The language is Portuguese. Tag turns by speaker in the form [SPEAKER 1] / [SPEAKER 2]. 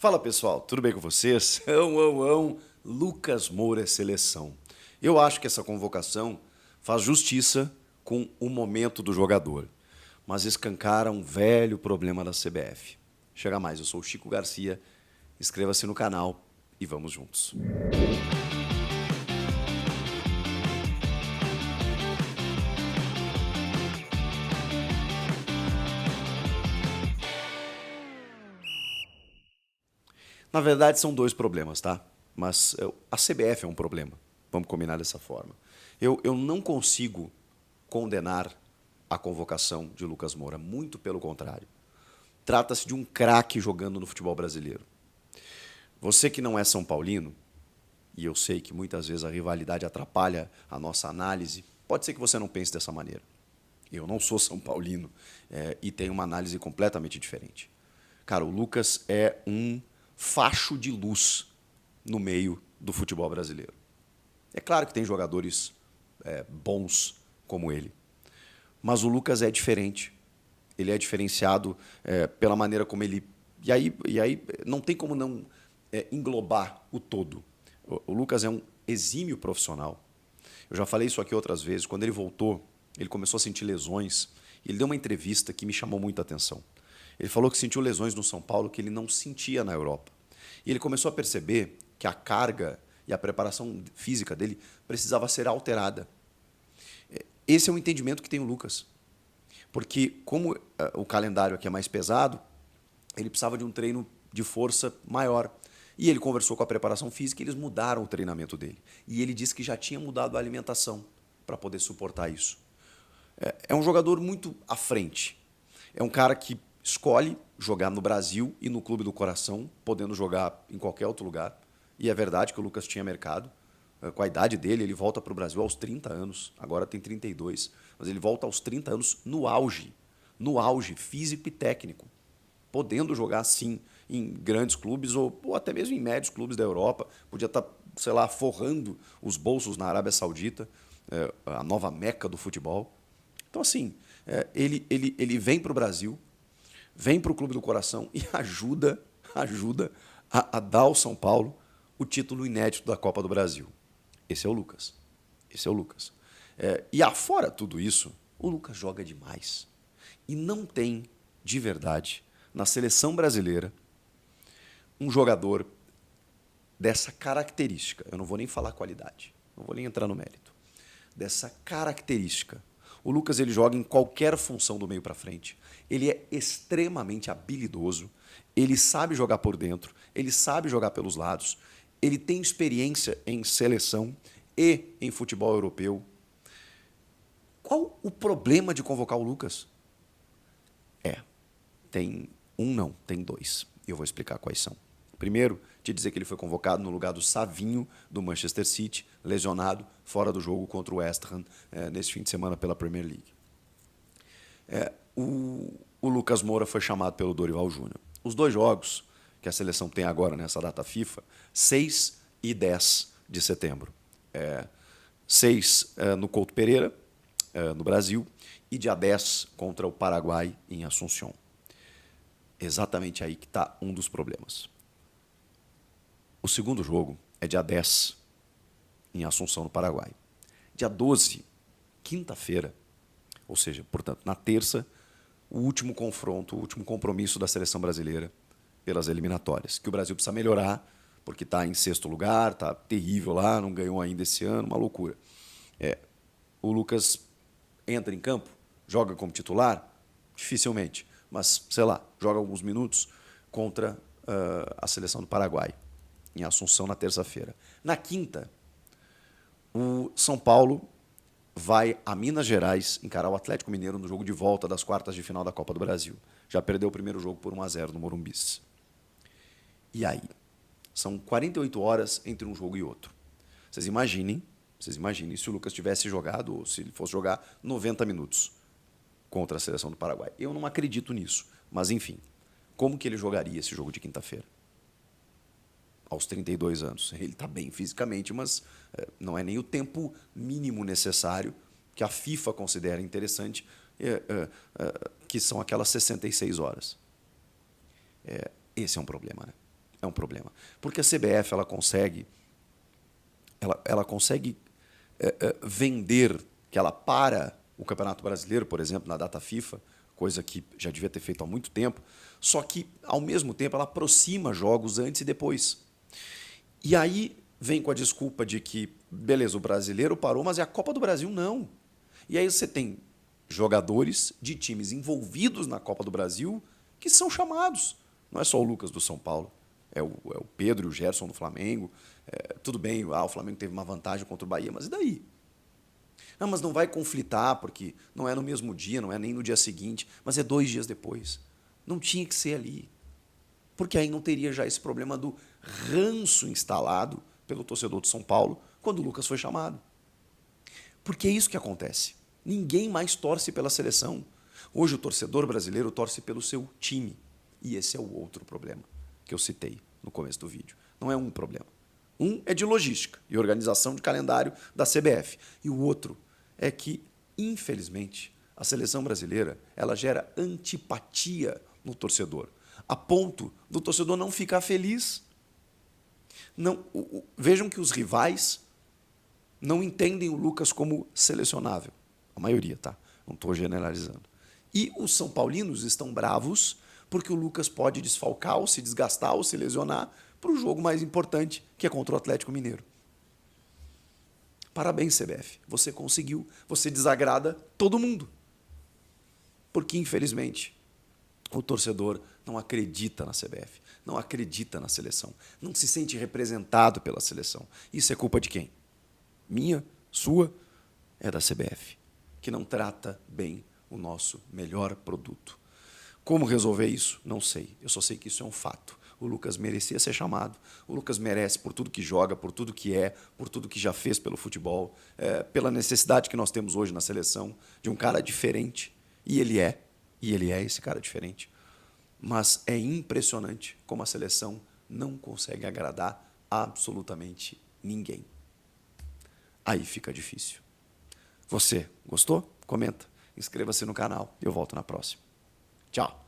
[SPEAKER 1] Fala pessoal, tudo bem com vocês? Lucas Moura é seleção. Eu acho que essa convocação faz justiça com o momento do jogador, mas escancara um velho problema da CBF. Chega mais, eu sou o Chico Garcia, inscreva-se no canal e vamos juntos. Na verdade, são dois problemas, tá? Mas a CBF é um problema. Vamos combinar dessa forma. Eu não consigo condenar a convocação de Lucas Moura. Muito pelo contrário. Trata-se de um craque jogando no futebol brasileiro. Você que não é São Paulino, e eu sei que muitas vezes a rivalidade atrapalha a nossa análise, pode ser que você não pense dessa maneira. Eu não sou São Paulino e tenho uma análise completamente diferente. Cara, o Lucas é um facho de luz no meio do futebol brasileiro. É claro que tem jogadores bons como ele, mas o Lucas é diferente. Ele é diferenciado pela maneira como ele... E aí não tem como não englobar o todo. O Lucas é um exímio profissional. Eu já falei isso aqui outras vezes. Quando ele voltou, ele começou a sentir lesões. Ele deu uma entrevista que me chamou muita atenção. Ele falou que sentiu lesões no São Paulo que ele não sentia na Europa. E ele começou a perceber que a carga e a preparação física dele precisava ser alterada. Esse é o entendimento que tem o Lucas. Porque como o calendário aqui é mais pesado, ele precisava de um treino de força maior. E ele conversou com a preparação física e eles mudaram o treinamento dele. E ele disse que já tinha mudado a alimentação para poder suportar isso. É um jogador muito à frente. É um cara que escolhe jogar no Brasil e no Clube do Coração, podendo jogar em qualquer outro lugar. E é verdade que o Lucas tinha mercado. Com a idade dele, ele volta para o Brasil aos 30 anos. Agora tem 32. Mas ele volta aos 30 anos no auge físico e técnico. Podendo jogar, sim, em grandes clubes ou até mesmo em médios clubes da Europa. Podia estar, sei lá, forrando os bolsos na Arábia Saudita, a nova meca do futebol. Então, assim, ele vem para o Brasil, vem para o Clube do Coração e ajuda a dar ao São Paulo o título inédito da Copa do Brasil. Esse é o Lucas. Esse é o Lucas. E afora tudo isso, o Lucas joga demais. E não tem, de verdade, na seleção brasileira, um jogador dessa característica. Eu não vou nem falar qualidade, não vou nem entrar no mérito. Dessa característica. O Lucas ele joga em qualquer função do meio para frente. Ele é extremamente habilidoso. Ele sabe jogar por dentro. Ele sabe jogar pelos lados. Ele tem experiência em seleção e em futebol europeu. Qual o problema de convocar o Lucas? Tem um não, tem dois. E eu vou explicar quais são. Primeiro, te dizer que ele foi convocado no lugar do Savinho, do Manchester City, lesionado, fora do jogo contra o West Ham, nesse fim de semana pela Premier League. O Lucas Moura foi chamado pelo Dorival Júnior. Os dois jogos que a seleção tem agora nessa data FIFA, 6 e 10 de setembro. 6 no Couto Pereira, no Brasil, e dia 10 contra o Paraguai, em Assunção. Exatamente aí que está um dos problemas. O segundo jogo é dia 10, em Assunção, no Paraguai. Dia 12, quinta-feira, ou seja, portanto, na terça, o último confronto, o último compromisso da seleção brasileira pelas eliminatórias, que o Brasil precisa melhorar, porque está em sexto lugar, está terrível lá, não ganhou ainda esse ano, uma loucura. O Lucas entra em campo, joga como titular? Dificilmente, mas, sei lá, joga alguns minutos contra a seleção do Paraguai, em Assunção, na terça-feira. Na quinta, o São Paulo vai a Minas Gerais encarar o Atlético Mineiro no jogo de volta das quartas de final da Copa do Brasil. Já perdeu o primeiro jogo por 1-0 no Morumbis. E aí? São 48 horas entre um jogo e outro. Vocês imaginem se o Lucas tivesse jogado, ou se ele fosse jogar 90 minutos contra a seleção do Paraguai. Eu não acredito nisso, mas enfim, como que ele jogaria esse jogo de quinta-feira? Aos 32 anos. Ele está bem fisicamente, mas não é nem o tempo mínimo necessário que a FIFA considera interessante, que são aquelas 66 horas. Esse é um problema, né? é um problema. Porque a CBF ela consegue vender que ela para o Campeonato Brasileiro, por exemplo, na data FIFA, coisa que já devia ter feito há muito tempo, só que, ao mesmo tempo, ela aproxima jogos antes e depois. E aí vem com a desculpa de que, beleza, o brasileiro parou, mas é a Copa do Brasil não. E aí você tem jogadores de times envolvidos na Copa do Brasil que são chamados. Não é só o Lucas do São Paulo, é o Pedro e o Gerson do Flamengo. Tudo bem, o Flamengo teve uma vantagem contra o Bahia, mas e daí? Não, mas não vai conflitar, porque não é no mesmo dia, não é nem no dia seguinte, mas é 2 dias depois. Não tinha que ser ali. Porque aí não teria já esse problema do ranço instalado pelo torcedor de São Paulo quando o Lucas foi chamado. Porque é isso que acontece. Ninguém mais torce pela seleção. Hoje o torcedor brasileiro torce pelo seu time. E esse é o outro problema que eu citei no começo do vídeo. Não é um problema. Um é de logística e organização de calendário da CBF. E o outro é que, infelizmente, a seleção brasileira ela gera antipatia no torcedor, a ponto do torcedor não ficar feliz. Não, vejam que os rivais não entendem o Lucas como selecionável. A maioria, tá? Não estou generalizando. E os são paulinos estão bravos porque o Lucas pode desfalcar, ou se desgastar, ou se lesionar para o jogo mais importante, que é contra o Atlético Mineiro. Parabéns, CBF. Você conseguiu. Você desagrada todo mundo. Porque, infelizmente, o torcedor não acredita na CBF, não acredita na seleção, não se sente representado pela seleção. Isso é culpa de quem? Minha? Sua? É da CBF, que não trata bem o nosso melhor produto. Como resolver isso? Não sei. Eu só sei que isso é um fato. O Lucas merecia ser chamado. O Lucas merece por tudo que joga, por tudo que é, por tudo que já fez pelo futebol, pela necessidade que nós temos hoje na seleção de um cara diferente. E ele é esse cara diferente. Mas é impressionante como a seleção não consegue agradar absolutamente ninguém. Aí fica difícil. Você gostou? Comenta. Inscreva-se no canal. Eu volto na próxima. Tchau.